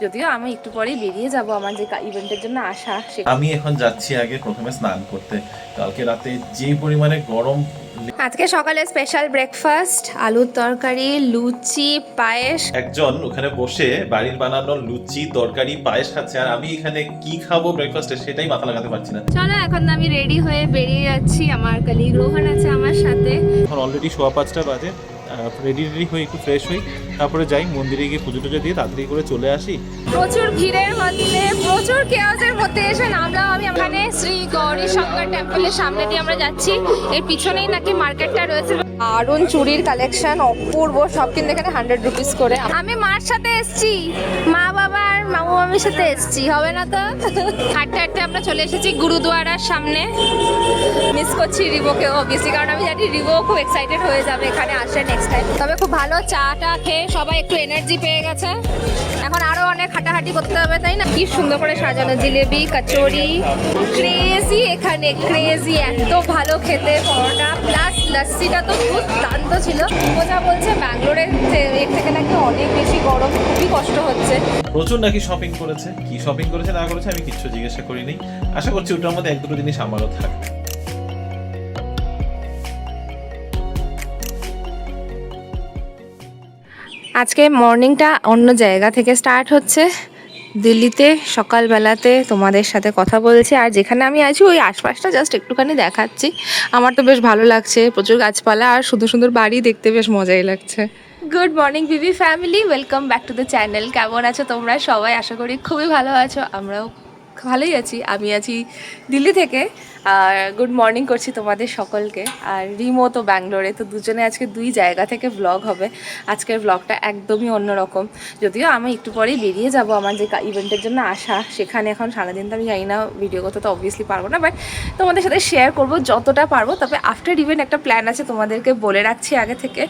যদিও আমি একটু পরেই বেরিয়ে যাব আমার যে ইভেন্টের জন্য আসা। আমি এখন যাচ্ছি আগে প্রথমে স্নান করতে। কালকে রাতে যে পরিমাণে গরম। আজকে সকালে স্পেশাল ব্রেকফাস্ট, আলুর তরকারি, লুচি, পায়েস। একজন ওখানে বসে বাড়ির বানানো লুচি তরকারি পায়েস খাচ্ছে, আর আমি এখানে কি খাবো ব্রেকফাস্টে সেটাই মাথা লাগাতে পারছি না। চলো এখন আমি রেডি হয়ে বেরিয়ে যাচ্ছি, আমার কলিগ রোহন আছে আমার সাথে। এখন অলরেডি 5:15 বাজে। রেডি হয়ে একটু ফ্রেশ হই, তারপরে যাই মন্দিরে গিয়ে পুজো টুজো দিয়ে তাড়াতাড়ি করে চলে আসি। প্রচুর ভিড়ের মধ্যে, প্রচুর কেয়াসের মধ্যে এসে নামলাম আমি। এখানে শ্রী গৌরী শঙ্কর টেম্পলের সামনে দিয়ে আমরা যাচ্ছি। এর পিছনেই নাকি মার্কেটটা রয়েছে। দারুণ চুড়ির কালেকশন, অপূর্ব। সব কিন্তু এখানে 100 রুপিস করে। আমি মার সাথে এসেছি, মা বাবা আর মামু মামির সাথে এসেছি, হবে না তো? হাঁটতে হাঁটতে আমরা চলে এসেছি গুরুদুয়ারার সামনে। মিস করছি রিভোকে অবভিয়াসলি, কারণ আমি জানি রিভো খুব এক্সাইটেড হয়ে যাবে এখানে আসলে নেক্সট টাইম। তবে খুব ভালো চাটা খেয়ে সবাই একটু এনার্জি পেয়ে গেছে। এখন আরো অনেক হাঁটাহাঁটি করতে হবে, তাই না? কি সুন্দর করে সাজানো, জিলেবি, কচুরি, ক্রেজি এখানে ক্রেজি। এত ভালো খেতে পরোটা প্লাস লস্যিটা তো দুর্দান্ত ছিল। মজা বলছে ব্যাঙ্গালোরের এর থেকে নাকি অনেক বেশি গরম, খুবই কষ্ট হচ্ছে। প্রচুর নাকি শপিং করেছে, কি শপিং করেছে না করেছে আমি কিচ্ছু জিজ্ঞাসা করিনি। আশা করছি ওটার মধ্যে এক দুটো জিনিস আমারও থাকবে। আজকে মর্নিংটা অন্য জায়গা থেকে স্টার্ট হচ্ছে। দিল্লিতে সকালবেলাতে তোমাদের সাথে কথা বলছি, আর যেখানে আমি আছি ওই আশপাশটা জাস্ট একটুখানি দেখাচ্ছি। আমার তো বেশ ভালো লাগছে, প্রচুর গাছপালা আর সুন্দর সুন্দর বাড়ি, দেখতে বেশ মজাই লাগছে। Good morning Bibi family, welcome back to the channel. কেমন আছো তোমরা সবাই? আশা করি খুবই ভালো আছো, আমরাও ভালোই আছি। আমি আছি দিল্লি থেকে, আর গুড মর্নিং করছি তোমাদের সকলকে। আর রিমো তো ব্যাঙ্গালোরে, তো দুজনে আজকে দুই জায়গা থেকে ব্লগ হবে। আজকের ব্লগটা একদমই অন্যরকম। যদিও আমি একটু পরেই বেরিয়ে যাব আমার যে ইভেন্টের জন্য আসা সেখানে। এখন সারাদিন তো আমি জানি না, ভিডিও করতে তো অবভিয়াসলি পারবো না, বাট তোমাদের সাথে শেয়ার করবো যতটা পারবো। তবে আফটার ইভেন্ট একটা প্ল্যান আছে, তোমাদেরকে বলে রাখছি আগে থেকে,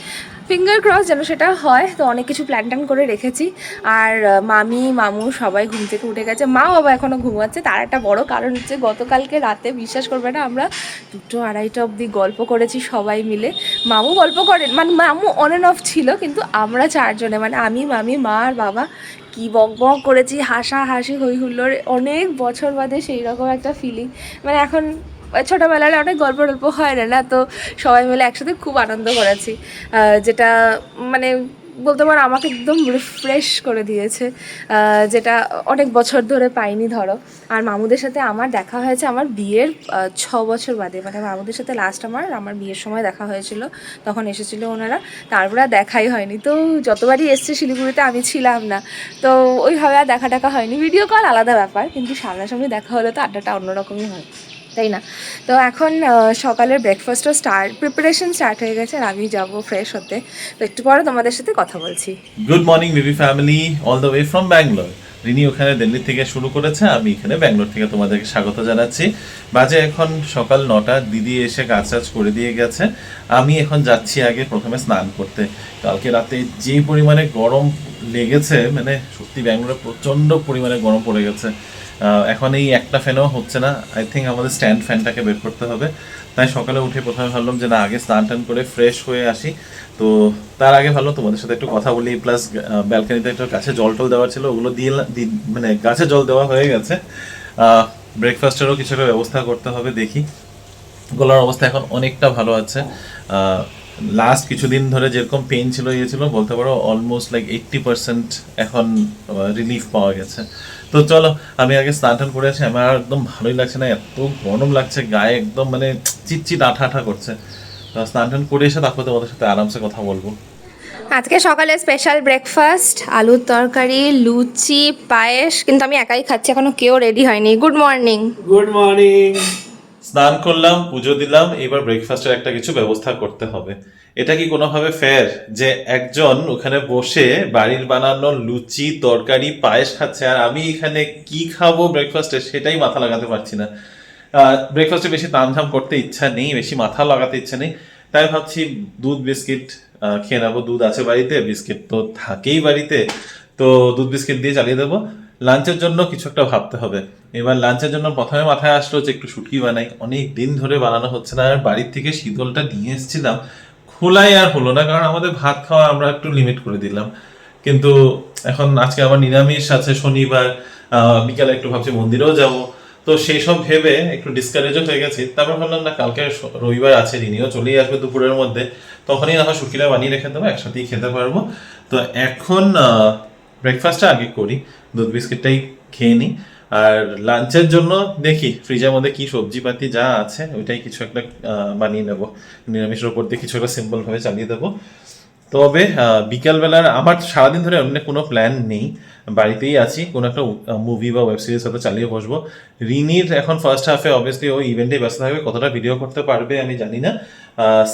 ফিঙ্গার ক্রস যেন সেটা হয়। তো অনেক কিছু প্ল্যান ট্যান করে রেখেছি। আর মামি মামু সবাই ঘুম থেকে উঠে গেছে, মা বাবা এখনও ঘুমাচ্ছে। তার একটা বড় কারণ হচ্ছে গতকালকে রাতে বিশ্বাস করবে না, আমরা 2-2:30 অবধি গল্প করেছি সবাই মিলে। মামু গল্প করেন, মানে মামু অন অ্যান্ড অফ ছিল, কিন্তু আমরা চারজনে মানে আমি মামি মা আর বাবা কি বক বক করেছি, হাসাহাসি হই হুল্লোড়। অনেক বছর বাদে সেই রকম একটা ফিলিং। মানে এখন ছোটোবেলায় অনেক গল্প টল্প হয় না, তো সবাই মিলে একসাথে খুব আনন্দ করেছি, যেটা মানে বলতে পারো আমাকে একদম রিফ্রেশ করে দিয়েছে, যেটা অনেক বছর ধরে পাইনি ধরো। আর মামুদের সাথে আমার দেখা হয়েছে আমার বিয়ের 6 বছর বাদে। মানে মামুদের সাথে লাস্ট আমার বিয়ের সময় দেখা হয়েছিল, তখন এসেছিলো ওনারা, তারপরে আর দেখাই হয়নি। তো যতবারই এসছে শিলিগুড়িতে আমি ছিলাম না, তো ওইভাবে আর দেখা টাকা হয়নি। ভিডিও কল আলাদা ব্যাপার, কিন্তু সামনাসামনি দেখা হলে তো আড্ডাটা অন্যরকমই হয়, তাই না? তো এখন সকালের ব্রেকফাস্টও প্রিপারেশন স্টার্ট হয়ে গেছে, আর আমি যাবো ফ্রেশ হতে। তো একটু পরে তোমাদের সাথে কথা বলছি। Good morning Bibi family, all the way from Bangalore. Rini ওখানে দিল্লি থেকে শুরু করেছে, আমি এখানে ব্যাঙ্গালোর থেকে তোমাদেরকে স্বাগত জানাচ্ছি। বাজে এখন সকাল 9টা, দিদি এসে কাজ টাজ করে দিয়ে গেছে। আমি এখন যাচ্ছি আগে প্রথমে স্নান করতে। কালকে রাতে যে পরিমাণে গরম লেগেছে, মানে সত্যি ব্যাঙ্গালোরে প্রচণ্ড পরিমাণে গরম পড়ে গেছে। এখন এই একটা ফ্যানও হচ্ছে না, আই থিঙ্ক আমাদের স্ট্যান্ড ফ্যানটাকে বের করতে হবে। তাই সকালে উঠে প্রথমে ভাবলাম যে না, আগে স্নান টান করে ফ্রেশ হয়ে আসি। তো তার আগে ভাবলাম তোমাদের সাথে একটু কথা বলি, প্লাস ব্যালকনিতে একটু গাছে জল টল দেওয়ার ছিল, ওগুলো দিয়ে মানে গাছে জল দেওয়া হয়ে গেছে। ব্রেকফাস্টেরও কিছু একটা ব্যবস্থা করতে হবে, দেখি। গলার অবস্থা এখন অনেকটা ভালো আছে। লাস্ট কিছুদিন ধরে যেরকম পেইন ছিল ছিল বলতে পারো অলমোস্ট লাইক 80% এখন রিলিফ পাওয়া গেছে। তো চলো আমি আগে স্নান টান করে আসি। আমার একদম ভালোই লাগছে না, এত গরম লাগছে গায়ে, একদম মানে চিটচিট আঠা আঠা করছে। স্নান টান করে এসে তারপর তোমাদের সাথে আরামসে কথা বলবো। আজকে সকালে স্পেশাল ব্রেকফাস্ট, আলুর তরকারি, লুচি, পায়েস, কিন্তু আমি একাই খাচ্ছি, এখনো কেউ রেডি হয়নি। Good morning. Good morning. স্নান করলাম, পুজো দিলাম, এবার ব্রেকফাস্টের একটা কিছু ব্যবস্থা করতে হবে। এটা কি কোনোভাবে ফেয়ার যে একজন ওখানে বসে বাড়ির বানানো লুচি তরকারি পায়েস খাচ্ছে, আর আমি এখানে কি খাবো ব্রেকফাস্টে সেটাই মাথা লাগাতে পারছি না। ব্রেকফাস্টে বেশি তামঝাম করতে ইচ্ছা নেই, বেশি মাথা লাগাতে ইচ্ছা নেই। তাই ভাবছি দুধ বিস্কিট খেয়ে নেবো। দুধ আছে বাড়িতে, বিস্কিট তো থাকেই বাড়িতে, তো দুধ বিস্কিট দিয়ে চালিয়ে দেবো। লাঞ্চের জন্য কিছু একটা ভাবতে হবে। এবার লাঞ্চের জন্য প্রথমে মাথায় আসলো যে একটু শুটকি বানাই, অনেক দিন ধরে বানানো হচ্ছে না। আর বাড়ির থেকে শীতলটা নিয়ে এসেছিলাম, খোলাই আর হলো না, কারণ আমাদের ভাত খাওয়া আমরা একটু লিমিট করে দিলাম। কিন্তু এখন আজকে আবার নিরামিষ আছে শনিবার, বিকালে একটু ভাবছি মন্দিরেও যাব, তো সেই সব ভেবে একটু ডিসকারেজও হয়ে গেছি। তারপর ভাবলাম না, কালকে রবিবার আছে, রিনিও চলেই আসবে দুপুরের মধ্যে, তখনই না হয় শুকিলা বানিয়ে রেখে দেবো, একসাথেই খেতে পারবো। তো এখন ব্রেকফাস্টটা আগে করি, দুধ বিস্কিটটাই খেয়ে নিই। আর লাঞ্চের জন্য দেখি ফ্রিজের মধ্যে কি সবজিপাতি যা আছে ওইটাই কিছু একটা বানিয়ে নেবো, নিরামিষের উপর দিয়ে কিছু একটা সিম্পল ভাবে চালিয়ে দেবো। তবে বিকালবেলার আমার সারাদিন ধরে অন্য কোনো প্ল্যান নেই, বাড়িতেই আছি, কোনো একটা মুভি বা ওয়েব সিরিজ হয়তো চালিয়ে বসবো। রিনির এখন ফার্স্ট হাফে অবভিয়াসলি ও ইভেন্টে ব্যস্ত থাকবে, কতটা ভিডিও করতে পারবে আমি জানি না।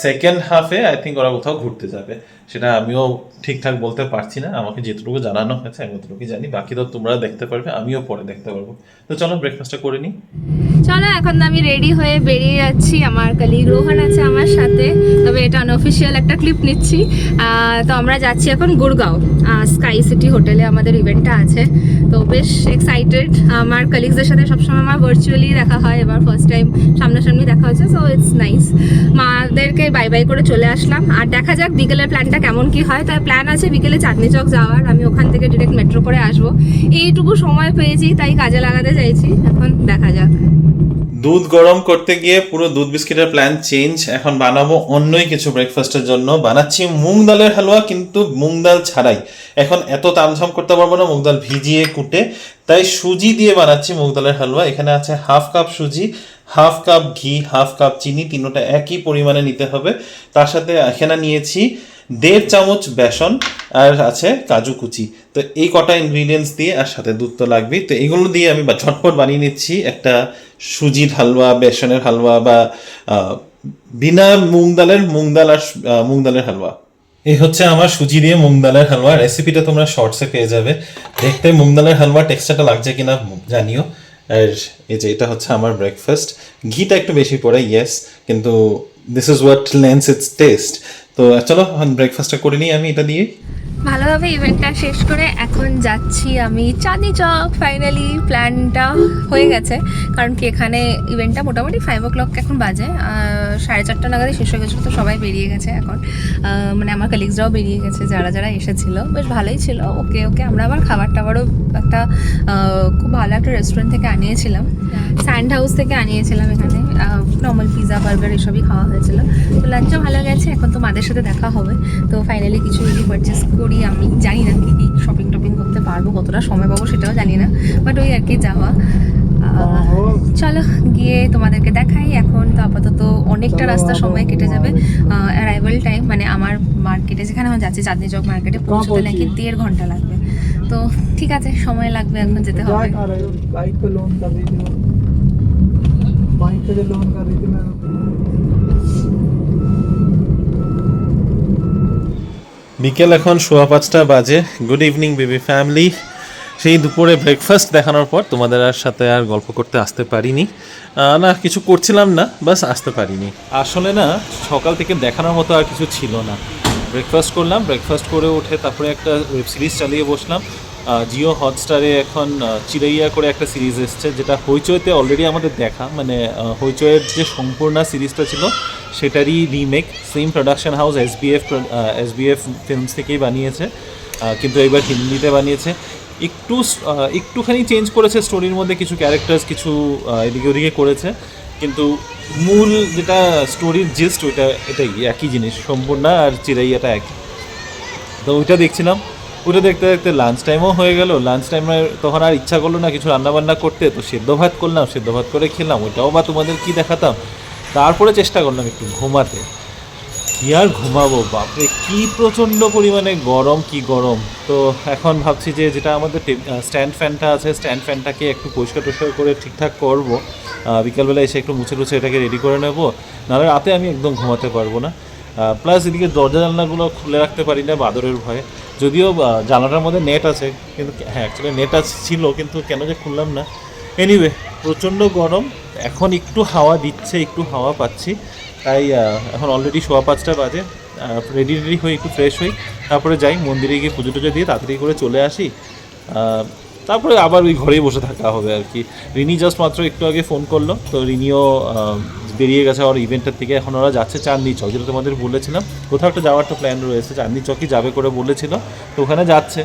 সেকেন্ড হাফে আই থিঙ্ক ওরা কোথাও ঘুরতে যাবে, সেটা আমিও ঠিকঠাক বলতে পারছি না, আমাকে যেটুকু জানানো হয়েছে আমি অতটুকুই জানি, বাকি তো তোমরা দেখতে পারবে, আমিও পরে দেখতে পারবো। তো চলো ব্রেকফাস্টটা করে নিই। চলো এখন আমি রেডি হয়ে বেরিয়ে যাচ্ছি, আমার কলিগ রোহন আছে আমার সাথে, তবে এটা আনঅফিসিয়াল একটা ক্লিপ নিচ্ছি। তো আমরা যাচ্ছি এখন গুরগাঁও, স্কাই সিটি হোটেলে আমাদের ইভেন্টটা আছে, তো বেশ এক্সাইটেড। আমার কলিগসদের সাথে সবসময় আমার ভার্চুয়ালি দেখা হয়, এবার ফার্স্ট টাইম সামনাসামনি দেখা হচ্ছে, সো ইটস নাইস। মাদেরকে বাই বাই করে চলে আসলাম, আর দেখা যাক বিকেলের প্ল্যানটা কেমন কি হয়। তাই প্ল্যান আছে বিকেলে চাঁদনি চক যাওয়ার, আমি ওখান থেকে ডিরেক্ট মেট্রো করে আসবো, এইটুকু সময় পেয়েছি তাই কাজে লাগাতে চাইছি, এখন দেখা যাক। দুধ গরম করতে গিয়ে পুরো দুধ বিস্কিটের প্ল্যান চেঞ্জ, এখন বানাবো অন্যই কিছু ব্রেকফাস্টের জন্য। বানাচ্ছি মুগ ডালের হালুয়া, কিন্তু মুগ ডাল ছাড়াই, এখন এত তামঝাম করতে পারবো না মুগ ডাল ভিজিয়ে কুটে, তাই সুজি দিয়ে বানাচ্ছি মুগ ডালের হালুয়া। এখানে আছে 1/2 কাপ সুজি, 1/2 কাপ ঘি, 1/2 কাপ চিনি, তিনটা একই পরিমাণে নিতে হবে। তার সাথে এখানে নিয়েছি 1.5 চামচ বেসন, আর আছে কাজু কুচি। তো এই কটা ইনগ্রিডিয়েন্টস দিয়ে, আর সাথে দুধ তো লাগবেই, তো এগুলো দিয়ে আমি ঝটপট বানিয়ে নিচ্ছি একটা সুজির হালুয়া, বেসনের হালুয়া, বা বিনা মুগ ডাল আর মুগ ডালের হালুয়া। এই হচ্ছে আমার সুজি দিয়ে মুগ ডালের হালুয়া, রেসিপিটা তোমরা শর্টসে পেয়ে যাবে। দেখতে মুগ ডালের হালুয়া টেক্সচারটা লাগছে কিনা জানিও। আর এই যে এটা হচ্ছে আমার ব্রেকফাস্ট, ঘিটা একটু বেশি পড়ে ইয়েস, কিন্তু this is what lens it's test. তো চলো ব্রেকফাস্টটা করে নিই আমি এটা দিয়ে। ভালোভাবে ইভেন্টটা শেষ করে এখন যাচ্ছি আমি চাঁদনি চক। ফাইনালি প্ল্যানটা হয়ে গেছে, কারণ কি এখানে ইভেন্টটা মোটামুটি 5 o'clock এখন বাজে, 4:30 নাগাদই শেষ হয়ে গেছিলো, তো সবাই বেরিয়ে গেছে এখন, মানে আমার কলিগসরাও বেরিয়ে গেছে, যারা যারা এসেছিলো। বেশ ভালোই ছিল, ওকে ওকে। আমরা আবার খাবার টাবারও একটা খুব ভালো একটা রেস্টুরেন্ট থেকে আনিয়েছিলাম, স্যান্ড হাউস থেকে আনিয়েছিলাম। এখানে নর্মাল পিৎজা বার্গার এসবই খাওয়া হয়েছিল। তো লাঞ্চও ভালো গেছে, এখন তো মাদের সাথে দেখা হবে। তো ফাইনালি কিছু যদি পারচেস করি, আমি জানি না কি কি শপিং টপিং করতে পারবো, কতটা সময় পাবো সেটাও জানি না, বাট ওই আর কি যাওয়া। চলো গিয়ে তোমাদেরকে দেখাই। এখন তো আপাতত অনেকটা রাস্তা সময় কেটে যাবে, অ্যারাইভাল টাইম মানে আমার মার্কেটে যেখানে আমি যাচ্ছি চাঁদনি চক মার্কেটে পৌঁছতে নাকি 1.5 ঘন্টা লাগবে। তো ঠিক আছে, সময় লাগবে, এখন যেতে হবে। বিকেল এখন 5:15 বাজে। Good evening baby family. সেই দুপুরে ব্রেকফাস্ট দেখানোর পর তোমাদের সাথে আর গল্প করতে আসতে পারিনি, না কিছু করছিলাম না, বাস আসতে পারিনি। আসলে না সকাল থেকে দেখানোর মতো আর কিছু ছিল না। ব্রেকফাস্ট করলাম, ব্রেকফাস্ট করে উঠে তারপরে একটা ওয়েব সিরিজ চালিয়ে বসলাম। জিও হটস্টারে এখন চিরাইয়া করে একটা সিরিজ এসছে, যেটা হইচইতে অলরেডি আমাদের দেখা, মানে হইচইয়ের যে সম্পূর্ণ সিরিজটা ছিল সেটারই remake. Same production house SBF films থেকেই বানিয়েছে, কিন্তু এবার হিন্দিতে বানিয়েছে। একটুখানি চেঞ্জ করেছে স্টোরির মধ্যে, কিছু ক্যারেক্টার্স কিছু এদিকে ওদিকে করেছে, কিন্তু মূল যেটা স্টোরির জিস্ট এটাই একই জিনিস, সম্পূর্ণ আর চিরাইয়াটা একই। তো ওইটা দেখছিলাম, ওইটা দেখতে দেখতে লাঞ্চ টাইমও হয়ে গেল। লাঞ্চ টাইমে তখন আর ইচ্ছা করলো না কিছু রান্নাবান্না করতে, তো সেদ্ধ ভাত করলাম, সেদ্ধ ভাত করে খেলাম, ওইটাও বা তোমাদের কি দেখাতাম। তারপরে চেষ্টা করলাম একটু ঘুমাতে, কি আর ঘুমাবো, বাপরে কি প্রচণ্ড পরিমাণে গরম, কি গরম। তো এখন ভাবছি যে যেটা আমাদের স্ট্যান্ড ফ্যানটা আছে, স্ট্যান্ড ফ্যানটাকে একটু পরিষ্কার টরিষ্কার করে ঠিকঠাক করবো, বিকালবেলা এসে একটু মুছে টুছে এটাকে রেডি করে নেবো, নাহলে রাতে আমি একদম ঘুমাতে পারবো না। প্লাস এদিকে দরজা জানলাগুলো খুলে রাখতে পারি না বাদরের ভয়ে, যদিও জানলাটার মধ্যে নেট আছে, কিন্তু হ্যাঁ অ্যাকচুয়ালি নেট ছিল, কিন্তু কেন যে খুললাম না। এনিওয়ে প্রচণ্ড গরম, এখন একটু হাওয়া দিচ্ছে, একটু হাওয়া পাচ্ছি, তাই এখন অলরেডি 5:15 বাজে। রেডি হয়ে একটু ফ্রেশ হই, তারপরে যাই মন্দিরে গিয়ে পুজো টুজো দিয়ে তাড়াতাড়ি করে চলে আসি, তারপরে আবার ওই ঘরেই বসে থাকা হবে আর কি। রিনি জাস্ট মাত্র একটু আগে ফোন করলো, তো রিনিও বেরিয়ে গেছে ওর ইভেন্টের থেকে। এখন ওরা যাচ্ছে চাঁদনি চক, যেটা তোমাদের বলেছিলাম, কোথাও একটা যাওয়ার তো প্ল্যান রয়েছে, চাঁদনি চকই যাবে করে বলেছিল, তো ওখানে যাচ্ছে।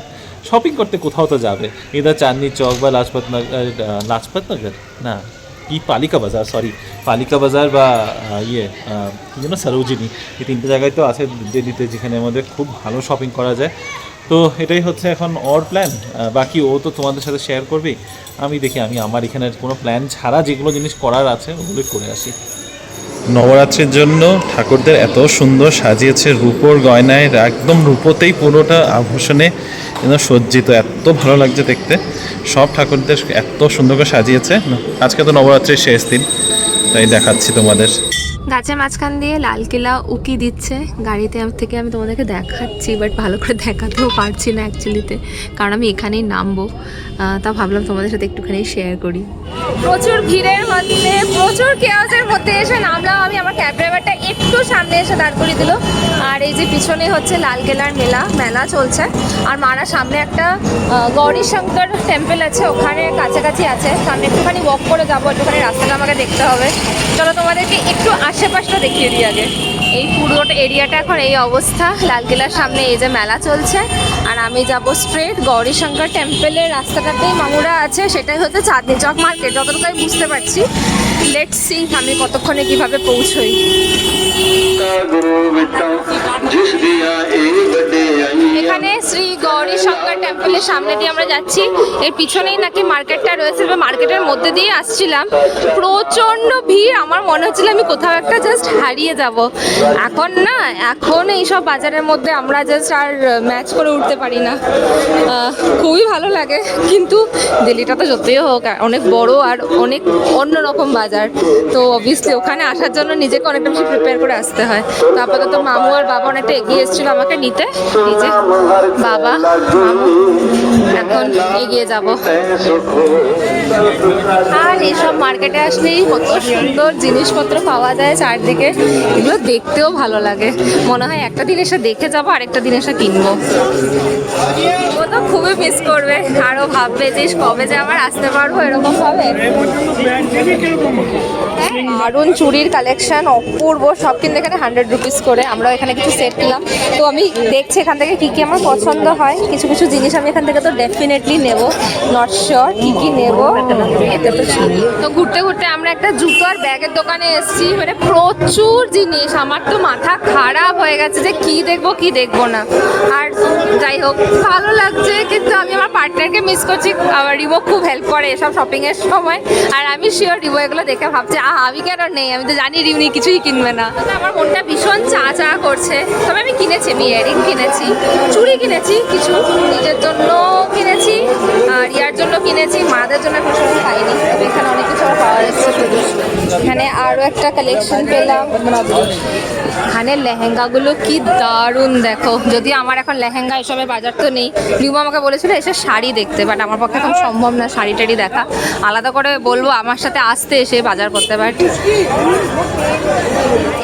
শপিং করতে কোথাও তো যাবে, এদের চাঁদনি চক বা লাজপত নগর না কি পালিকা বাজার, সরি পালিকা বাজার বা কি যেন সরোজিনী, এই তিনটে জায়গায় তো আছে দিল্লিতে যেখানে আমাদের খুব ভালো শপিং করা যায়। তো এটাই হচ্ছে এখন ওর প্ল্যান, বাকি ও তো তোমাদের সাথে শেয়ার করবেই। আমি দেখি আমি আমার এখানে কোনো প্ল্যান ছাড়া যেগুলো জিনিস করার আছে ওগুলোই করে আসি। নবরাত্রির জন্য ঠাকুরদের এত সুন্দর সাজিয়েছে রূপোর গয়নায়, একদম রূপোতেই পুরোটা আভূষণে সজ্জিত, এত ভালো লাগছে দেখতে। সব ঠাকুরদের এত সুন্দর করে সাজিয়েছে। আজকে তো নবরাত্রির শেষ দিন, তাই দেখাচ্ছি তোমাদের। গাছের মাঝখান দিয়ে লালকেল্লা উকি দিচ্ছে গাড়িতে থেকে, আমি তোমাদেরকে দেখাচ্ছি বাট ভালো করে দেখাতেও পারছি না অ্যাকচুয়ালিতে, কারণ আমি এখানেই নামবো। তা ভাবলাম তোমাদের সাথে একটুখানি শেয়ার করি। প্রচুর ভিড়ের মধ্যে, প্রচুর কেয়াসের মধ্যে এসে নামলাম আমি। আমার ক্যাব ড্রাইভারটা একটু সামনে এসে দাঁড় করিয়ে দিল। আর এই যে পিছনে হচ্ছে লালকেল্লার মেলা চলছে। আর মারা সামনে একটা গৌরী শঙ্কর টেম্পল আছে, ওখানে কাছাকাছি আছে। সামনে একটুখানি ওয়াক করে যাবো, একটুখানি রাস্তাটা আমাকে দেখতে হবে। চলো তোমাদেরকে একটু আশেপাশটা দেখিয়ে দিই আগে। এই পুরোটা এরিয়াটা এখন এই অবস্থা। লালকেল্লার সামনে এই যে মেলা চলছে, আর আমি যাব স্ট্রেট গৌরী শঙ্কর টেম্পলের রাস্তাটাতেই মামুরা আছে, সেটাই হচ্ছে চাঁদনি চক মার্কেট, যতটুকু আমি বুঝতে পারছি। লেটস সি আমি কতক্ষণে কিভাবে পৌঁছই। এখানে শ্রী গৌরী শঙ্কর টেম্পলের সামনে দিয়ে আমরা যাচ্ছি। এর পিছনেই নাকি মার্কেটটা রয়েছে, মার্কেটের মধ্যে দিয়ে আসছিলাম। প্রচণ্ড ভিড়, আমার মনে হচ্ছিল আমি কোথাও একটা জাস্ট হারিয়ে যাব। এখন এইসব বাজারের মধ্যে আমরা জাস্ট আর ম্যাচ করে উঠতে পারি না। খুবই ভালো লাগে, কিন্তু দিল্লিটা তো যতই হোক অনেক বড় আর অনেক অন্যরকম বাজার। তো অবভিয়াসলি ওখানে আসার জন্য নিজেকে অনেকটা বেশি প্রিপেয়ার করে আসতে হয়। তো আপাতত মামু আর বাবা অনেকটা এগিয়ে এসেছিলো আমাকে নিতে। এই যে বাবা মামু এখন এগিয়ে যাব। আর এইসব মার্কেটে আসলেই কত সুন্দর জিনিসপত্র পাওয়া যায় চারদিকে, এগুলো দেখতেও ভালো লাগে। মনে হয় একটা দিন এসে দেখে যাবো, আরেকটা দিন এসে কিনবো। ও তো খুবই মিস করবে, আরও ভাববে যে কবে যে আবার আসতে পারবো এরকম ভাবে। দারুণ চুড়ির কালেকশন, অপূর্ব, সব কিন্তু এখানে 100 রুপিস করে। আমরা এখানে কিছু সেট নিলাম, তো আমি দেখছি এখান থেকে কী কী আমার পছন্দ হয়। কিছু কিছু জিনিস আমি এখান থেকে তো ডেফিনেটলি নেব, নট শিওর কী নেব। তো ঘুরতে ঘুরতে আমরা একটা জুতো আর ব্যাগের দোকানে এসেছি, মানে প্রচুর জিনিস। আমার তো মাথা খারাপ হয়ে গেছে যে কী দেখবো কী দেখবো না। আর যাই হোক ভালো লাগছে, কিন্তু আমি আমার পার্টনারকে মিস করছি। আমার রিবো খুব হেল্প করে এসব শপিংয়ের সময়, আর আমি শিওর রিবো এগুলো দেখে ভাবছি আমি কেন নেই, আমি তো জানি রিউনি কিছুই কিনবে না। আমার মনটা ভীষণ চা করছে। তবে আমি কিনেছি, আমি ইয়ারিং কিনেছি, চুড়ি কিনেছি, কিছু নিজের জন্য কিনেছি আর ইয়ার জন্য কিনেছি, মাদের জন্য প্রচুর খাইনি। তবে এখানে অনেক কিছু পাওয়া যাচ্ছে শুধু। এখানে আরও একটা কালেকশন পেলাম। এখানে লেহেঙ্গাগুলো কি দারুণ দেখো। যদি আমার এখন লেহেঙ্গা এসবের বাজার তো নেই, রিমা আমাকে বলেছিল এসে শাড়ি দেখতে, বাট আমার পক্ষে এখন সম্ভব না শাড়ি টাড়ি দেখা। আলাদা করে বলবো আমার সাথে আসতে এসে বাজার করতে পারে।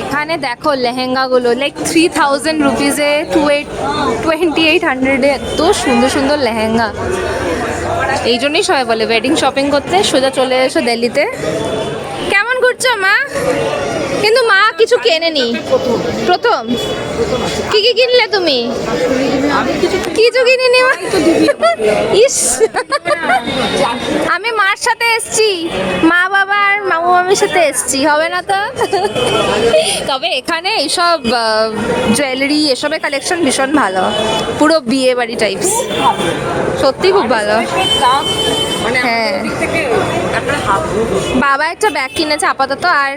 এখানে দেখো লেহেঙ্গাগুলো লাইক 3000 রুপিসে 2800-এ এত সুন্দর সুন্দর লেহেঙ্গা। এই জন্যই সবাই বলে ওয়েডিং শপিং করতে সোজা চলে এসো দিল্লিতে। কেমন ঘুরছো মা? কিন্তু মা কিছু কেনেনি। প্রথম কি কি কিনলে তুমি? কিছু কিনিনি। ইস, আমি মার সাথে এসছি, মা বাবা আর মামু মামির সাথে এসছি, হবে না তো। তবে এখানে এইসব জুয়েলারি এসবের কালেকশন ভীষণ ভালো, পুরো বিয়ে বাড়ি টাইপস, সত্যি খুব ভালো। হ্যাঁ, বাবা একটা ব্যাগ কিনেছে আপাতত। আর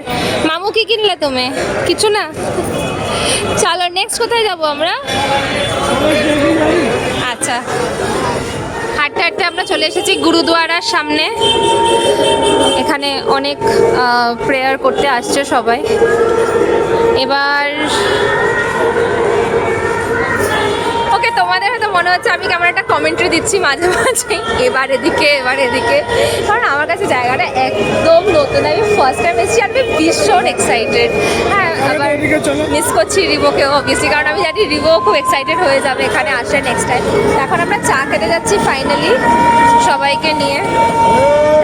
মামু কি কিনলে তুমি? কিছু না। চলো নেক্সট কোথায় যাবো আমরা? আচ্ছা, হাঁটতে হাঁটতে আমরা চলে এসেছি গুরুদুয়ারার সামনে। এখানে অনেক প্রেয়ার করতে আসছে সবাই। এবার ওকে, তোমাদের হয়তো মনে হচ্ছে আমি কেমন একটা কমেন্ট্রি দিচ্ছি মাঝে মাঝে, এবার এদিকে এবার এদিকে, কারণ আমার কাছে জায়গাটা একদম নতুন। আমি ফার্স্ট টাইম এসেছি আর আমি ভীষণ এক্সাইটেড। হ্যাঁ, আবার মিস করছি রিবোকেও অবভিয়াসলি, কারণ আমি জানি রিবো খুব এক্সাইটেড হয়ে যাবে এখানে আসলে নেক্সট টাইম। এখন আমরা চা খেতে যাচ্ছি ফাইনালি সবাইকে নিয়ে।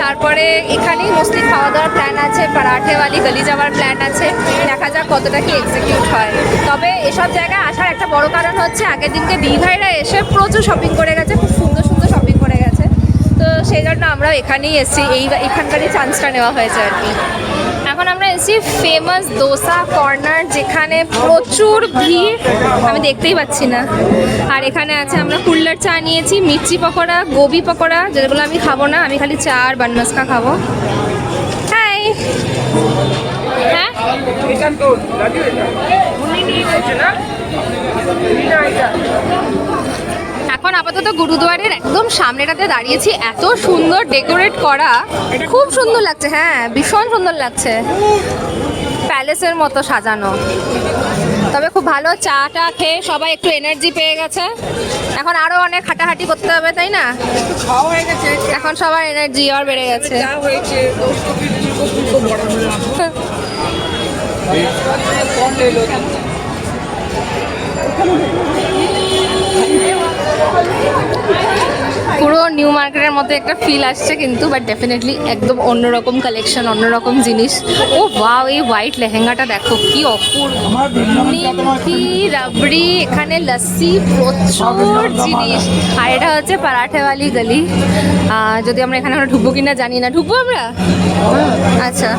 তারপরে এখানেই মোস্টলি খাওয়া দাওয়ার প্ল্যান আছে, পারাঠেওয়ালি গলি যাওয়ার প্ল্যান আছে। দেখা যাক কতটা কি এক্সিকিউট হয়। তবে এসব জায়গায় আসার একটা বড় কারণ হচ্ছে আগের দিনকে দিদিভাইরা এসে প্রচুর শপিং করে গেছে, খুব সুন্দর সেই জন্য আমরা এখানেই এসেছি, এখানকারই চান্সটা নেওয়া হয়েছে আর কি। এখন আমরা এসেছি ফেমাস দোসা কর্নার, যেখানে প্রচুর ভিড়, আমি দেখতেই পাচ্ছি না। আর এখানে আছে, আমরা কুল্লার চা নিয়েছি, মির্চি পকোড়া, গোবি পকোড়া, যেগুলো আমি খাবো না, আমি খালি চা আর বানমাস্কা খাবো। হাই। হ্যাঁ এখন আপাতত গুরুদুয়ারের একদম সামনেটাতে দাঁড়িয়েছি, এত সুন্দর ডেকোরেট করা, খুব সুন্দর লাগছে। হ্যাঁ ভীষণ সুন্দর লাগছে, প্যালেসের মতো সাজানো। তবে খুব ভালো, চাটা খেয়ে সবাই একটু এনার্জি পেয়ে গেছে। এখন আরো অনেক হাঁটাহাঁটি করতে হবে, তাই না? এখন সবার এনার্জি আর বেড়ে গেছে। পুরো নিউ মার্কেটের মতো একটা ফিল আসছে কিন্তু, বাট ডেফিনেটলি একদম অন্যরকম কালেকশন, অন্যরকম জিনিস। ও ওয়াও, এই হোয়াইট লেহেঙ্গাটা দেখো কি অপূর্ব, নিমকি রাবড়ি, এখানে লস্যি, প্রচুর জিনিস। আর এটা হচ্ছে পরাঠেওয়ালি গলি। যদি আমরা এখানে আমরা ঢুকবো কিনা জানি না, ঢুকবো আমরা? আচ্ছা।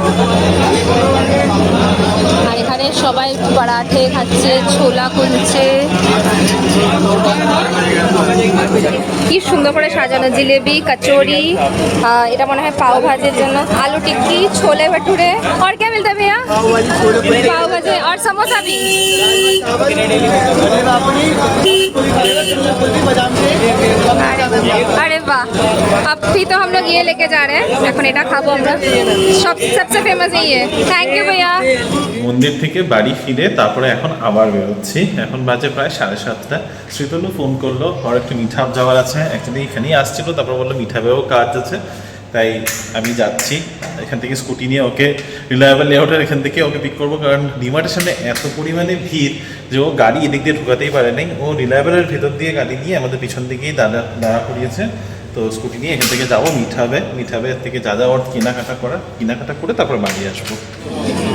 আর এখানে সবাই পরাঠে খাচ্ছে, ছোলা কুলছে, কি সুন্দর করে সাজানো, জিলেবি, কচোরি, এটা মনে হয় পাও ভাজির জন্য, আলু টিক্কি, छोले भटूरे। और क्या मिलता है भैया? पाव भाजी और समोसा भी। अरे वाह, अब भी तो हम लोग ये लेके जा रहे हैं, এখন এটা খাবো আমরা। सबसे फेमस यही है। थैंक यू भैया। মন্দির থেকে বাড়ি ফিরে তারপরে এখন আবার বেরোচ্ছি। এখন বাজে প্রায় 7:30। শ্রীতলু ফোন করলো, ওর একটু মিঠাব যাওয়ার আছে, অ্যাকচুয়ালি এখানেই আসছিল, তারপর বললো মিঠাবেও কাজ আছে, তাই আমি যাচ্ছি। এখান থেকে স্কুটি নিয়ে ওকে রিলায়েবল লেআউটের এখান থেকে ওকে পিক করবো, কারণ ডিমার্টের সামনে এত পরিমাণে ভিড় যে ও গাড়ি এদিক দিয়ে ঢুকাতেই পারে নাই। ও রিলায়েবলের ভেতর দিয়ে গাড়ি নিয়ে আমাদের পিছন দিকেই দাঁড়া করিয়েছে। তো স্কুটি নিয়ে এখান থেকে যাবো মিঠাবের থেকে যা ওর কেনাকাটা করে তারপর বাড়ি আসবো।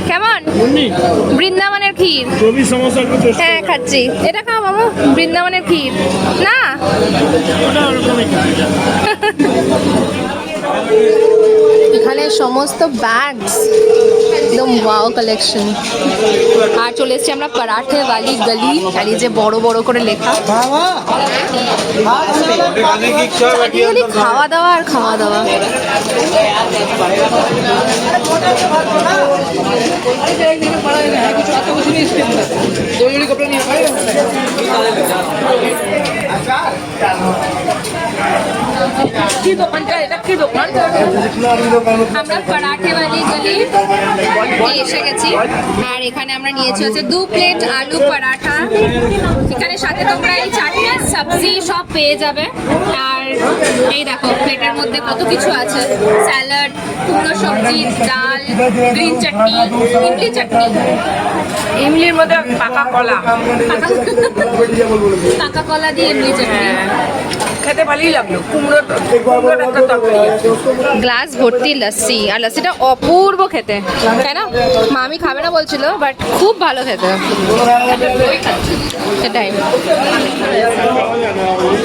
কেমন বৃন্দাবনের ক্ষীর? হ্যাঁ খাচ্ছি, এটা খাও মামু, বৃন্দাবনের ক্ষীর না? এখানে সমস্ত ব্যাগস একদম ওয়াও কালেকশন। আর চলে এসেছি আমরা পরাঠে ওয়ালি গলি, আর এই যে বড় বড় করে লেখা, খাওয়া দাওয়া আর খাওয়া দাওয়া। আমরা পরাঠেওয়ালি গলি এসে গেছি, আর এখানে আমরা নিয়েছি হচ্ছে 2 প্লেট আলু পরাঠা। এখানে সাথে তোমরা এই চাটনি সবজি সব পেয়ে যাবে। আর এই দেখো প্লেটের মধ্যে কত কিছু আছে, স্যালাড, কুমড়ো সবজি, ডাল, গ্রিন চাটনি, ইমলি চাটনি, ইমলির মধ্যে পাকা কলা, পাকা কলা দিয়ে ইমলি চাটনি, খেতে ভালোই লাগলো। কুমড়োর একটা তরকারি আছে। গ্লাস ভর্তি লস্যি, আর লস্যিটা অপূর্ব খেতে, তাই না? মামি খাবে না বলছিল, বাট খুব ভালো খেতে, সেটাই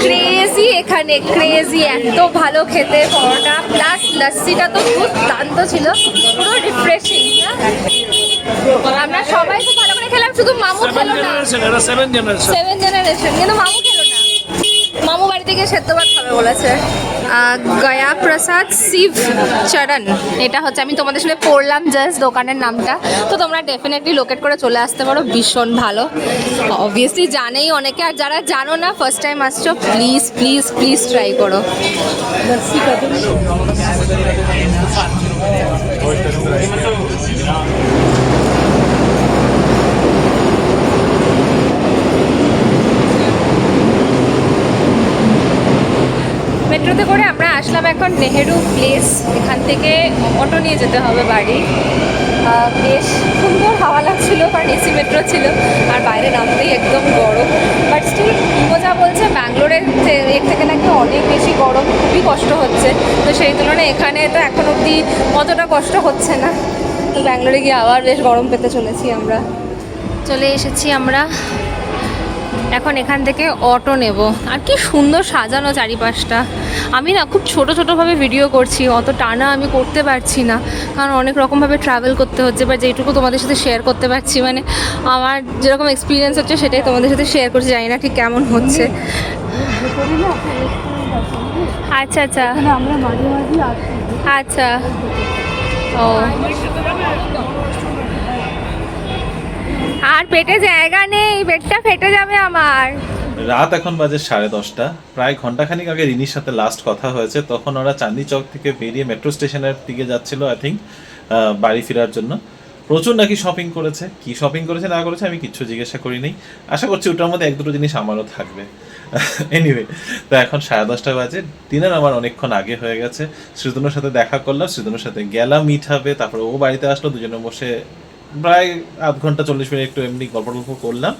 ক্রেজি। এখানে ক্রেজি, এত ভালো খেতে পরোটা প্লাস লস্যিটা তো খুব দান্ত ছিল, পুরো রিফ্রেশিং। আমরা সবাই খুব ভালো করে খেলাম, শুধু মামু খেলো না, 7 জেনারেশন, কিন্তু মামু খেলো না, মামু বাড়ি থেকে সেদ্ধ ভাত খাবে বলেছে। গয়া প্রসাদ শিব চরণ, এটা হচ্ছে, আমি তোমাদের সাথে পড়লাম জাস্ট দোকানের নামটা, তো তোমরা ডেফিনেটলি লোকেট করে চলে আসতে পারো, ভীষণ ভালো। অবভিয়াসলি জানেই অনেকে, আর যারা জানো না ফার্স্ট টাইম আসছো, প্লিজ প্লিজ প্লিজ ট্রাই করো। মেট্রোতে করে আমরা আসলাম এখন নেহেরু প্লেস, এখান থেকে অটো নিয়ে যেতে হবে বাড়ি। বেশ সুন্দর হাওয়া লাগছিল, কারণ এসি মেট্রো ছিল, আর বাইরে নামতেই একদম গরম, বাট স্টিল মজা বলছে ব্যাঙ্গালোরের এর থেকে নাকি অনেক বেশি গরম, খুবই কষ্ট হচ্ছে। তো সেই তুলনায় এখানে তো এখন অবধি অতটা কষ্ট হচ্ছে না, তো ব্যাঙ্গালোরে গিয়ে আবার বেশ গরম পেতে চলেছি আমরা। চলে এসেছি আমরা এখন এখান থেকে অটো নেব। আর কি সুন্দর সাজানো চারিপাশটা। আমি না খুব ছোট ছোটোভাবে ভিডিও করছি, অত টানা আমি করতে পারছি না, কারণ অনেক রকমভাবে ট্রাভেল করতে হচ্ছে। বা যেটুকু তোমাদের সাথে শেয়ার করতে পারছি, মানে আমার যেরকম এক্সপিরিয়েন্স হচ্ছে সেটাই তোমাদের সাথে শেয়ার করছি, জানি না ঠিক কেমন হচ্ছে। আচ্ছা আচ্ছা আমরা মাঝে মাঝে আসি। আচ্ছা, ও আর পেটে জায়গা নেই, পেটটা ফেটে যাবে আমার। রাত এখন বাজে 10:30। প্রায় ঘন্টাখানিক আগে রিনির সাথে লাস্ট কথা হয়েছে, তখন ওরা চাঁদনি চক থেকে বেরিয়ে মেট্রো স্টেশনের দিকে যাচ্ছিল আই থিঙ্ক, বাড়ি ফেরার জন্য। প্রচুর নাকি শপিং করেছে, কি শপিং করেছে না করেছে আমি কিচ্ছু জিজ্ঞাসা করিনি। আশা করছি ওটার মধ্যে এক দুটো জিনিস আমারও থাকবে। এনিওয়ে, তো এখন 10:30 বাজে, ডিনার আমার অনেকক্ষণ আগে হয়ে গেছে। সৃজনের সাথে দেখা করলাম, সৃজনের সাথে গেলাম মিট হবে, তারপরে ও বাড়িতে আসলো, দুজনে বসে প্রায় আধ ঘন্টা 40 মিনিট একটু এমনি গল্প করলাম।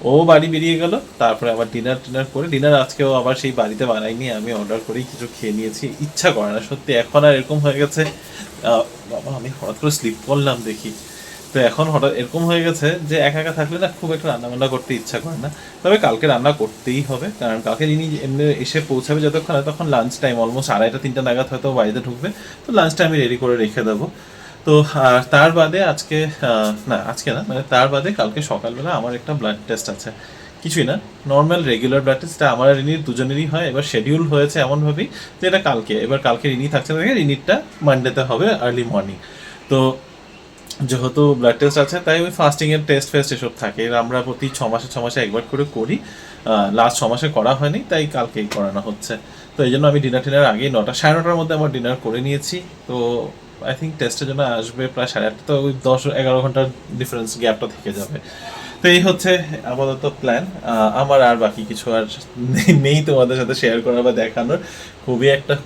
ও বাড়ি বেরিয়ে গেল, তারপরে আবার ডিনার করে, ডিনার আজকেও আবার সেই বাড়িতে বানাইনি, আমি অর্ডার করেই কিছু খেয়ে নিয়েছি। ইচ্ছা করে না সত্যি, এখন আর এরকম হয়ে গেছে। বাবা, আমি হঠাৎ করে স্লিপ করলাম দেখি, তো এখন হঠাৎ এরকম হয়ে গেছে যে একা একা থাকলে না খুব একটা রান্নাবান্না করতে ইচ্ছা করে না। তবে কালকে রান্না করতেই হবে, কারণ কালকে যিনি এমনি এসে পৌঁছাবে যতক্ষণ, তখন লাঞ্চ টাইম অলমোস্ট 2:30-3টা নাগাদ হয়তো বাড়িতে ঢুকবে, তো লাঞ্চটা আমি রেডি করে রেখে দেবো। তো তার বাদে আজকে আজকে না, মানে তার বাদে কালকে সকালবেলা আমার একটা ব্লাড টেস্ট আছে। কিছুই না, নর্মাল রেগুলার ব্লাড টেস্টটা আমার আর রিনির দুজনেরই হয়। এবার শিডিউল হয়েছে এমনভাবেই যে এটা কালকে, এবার কালকে রিনি থাকছে না, রিনিরটা মানডেতে হবে আর্লি মর্নিং। তো যেহেতু ব্লাড টেস্ট আছে তাই ওই ফাস্টিংয়ের টেস্ট ফেস্ট এসব থাকে, আমরা প্রতি 6 মাসে একবার করে করি। লাস্ট 6 মাসে করা হয়নি, তাই কালকেই করানো হচ্ছে। তো এই জন্য আমি ডিনার আগেই 9টা-9:30টার মধ্যে আমার ডিনার করে নিয়েছি। তো আই থিঙ্ক টেস্টের জন্য আসবে প্রায় 8:30, তো ওই 10-11 ঘন্টার ডিফারেন্স গ্যাপটা থেকে যাবে। তো এই হচ্ছে আপাতত প্ল্যান। আমার আর বাকি কিছু আর নেই তোমাদের সাথে শেয়ার করার বা দেখানোর।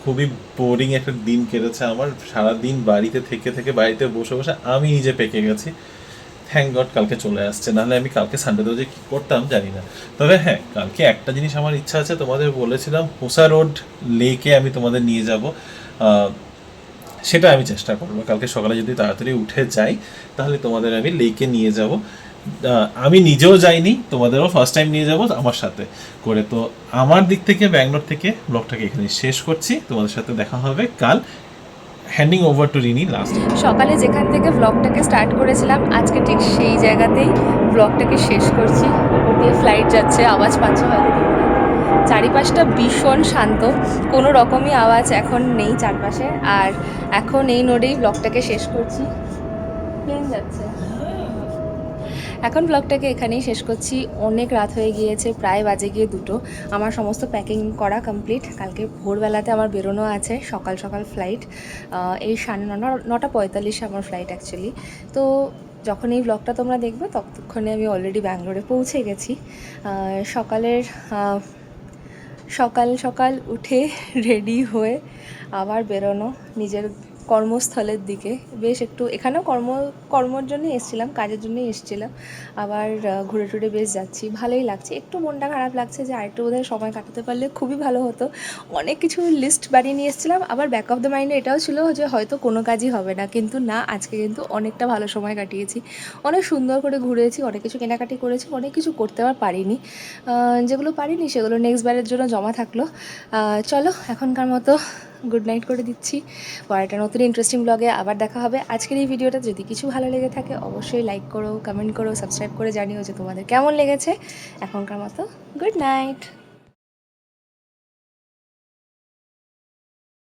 খুবই বোরিং একটা দিন কেটেছে আমার। সারাদিন বাড়িতে থেকে বাড়িতে বসে বসে আমি নিজে পেকে গেছি। থ্যাংক গড কালকে চলে আসছে, নাহলে আমি কালকে সানডেতেও যে কী করতাম জানি না। তবে হ্যাঁ, কালকে একটা জিনিস আমার ইচ্ছা আছে, তোমাদের বলেছিলাম হোসা রোড লেকে আমি তোমাদের নিয়ে যাব। সেটা আমি চেষ্টা করবো, কালকে সকালে যদি তাড়াতাড়ি উঠে যাই তাহলে তোমাদের আমি লেকে নিয়ে যাব। আমি নিজেও যাইনি, তোমাদেরও ফার্স্ট টাইম নিয়ে যাব আমার সাথে করে। তো আমার দিক থেকে ব্যাঙ্গালোর থেকে ব্লগটাকে এখানে শেষ করছি, তোমাদের সাথে দেখা হবে কাল। Handing over to Rini last. সকালে যেখান থেকে ব্লগটাকে স্টার্ট করেছিলাম, আজকে ঠিক সেই জায়গাতেই ব্লগটাকে শেষ করছি। উপর দিয়ে ফ্লাইট যাচ্ছে, আওয়াজ পাচ্ছে হয়তো তোমরা। চারিপাশটা ভীষণ শান্ত, কোনো রকমই আওয়াজ এখন নেই চারপাশে। আর এখন এই নোডেই ব্লগটাকে শেষ করছি। প্লেন যাচ্ছে। এখন ব্লগটাকে এখানেই শেষ করছি। অনেক রাত হয়ে গিয়েছে, প্রায় বাজে গিয়ে 2টো। আমার সমস্ত প্যাকিং করা কমপ্লিট। কালকে ভোরবেলাতে আমার বেরোনো আছে, সকাল ফ্লাইট। এই 9:45 আমার ফ্লাইট অ্যাকচুয়ালি। তো যখন এই ব্লগটা তোমরা দেখবে ততক্ষণে আমি অলরেডি ব্যাঙ্গালোরে পৌঁছে গেছি। সকাল উঠে রেডি হয়ে আবার বেরোনো নিজের কর্মস্থলের দিকে। বেশ একটু এখানেও কর্মর জন্যই এসেছিলাম, কাজের জন্যই এসেছিলাম। আবার ঘুরে টুরে বেশ যাচ্ছি, ভালোই লাগছে। একটু মনটা খারাপ লাগছে যে আরেকটু বোধহয় সময় কাটাতে পারলে খুবই ভালো হতো। অনেক কিছু লিস্ট বানিয়ে নিয়ে এসেছিলাম, আবার ব্যাক অফ দ্য মাইন্ডে এটাও ছিল যে হয়তো কোনো কাজই হবে না, কিন্তু না, আজকে কিন্তু অনেকটা ভালো সময় কাটিয়েছি। অনেক সুন্দর করে ঘুরেছি, অনেক কিছু কেনাকাটি করেছি, অনেক কিছু করতে আবার পারিনি। যেগুলো পারিনি সেগুলো নেক্সট বারের জন্য জমা থাকলো। চলো এখনকার মতো গুড নাইট করে দিচ্ছি। পরে একটা নতুন ইন্টারেস্টিং ব্লগে আবার দেখা হবে। আজকের এই ভিডিওটা যদি কিছু ভালো লেগে থাকে অবশ্যই লাইক করো, কমেন্ট করো, সাবস্ক্রাইব করে জানিও যে তোমাদের কেমন লেগেছে। এখনকার মতো গুড নাইট।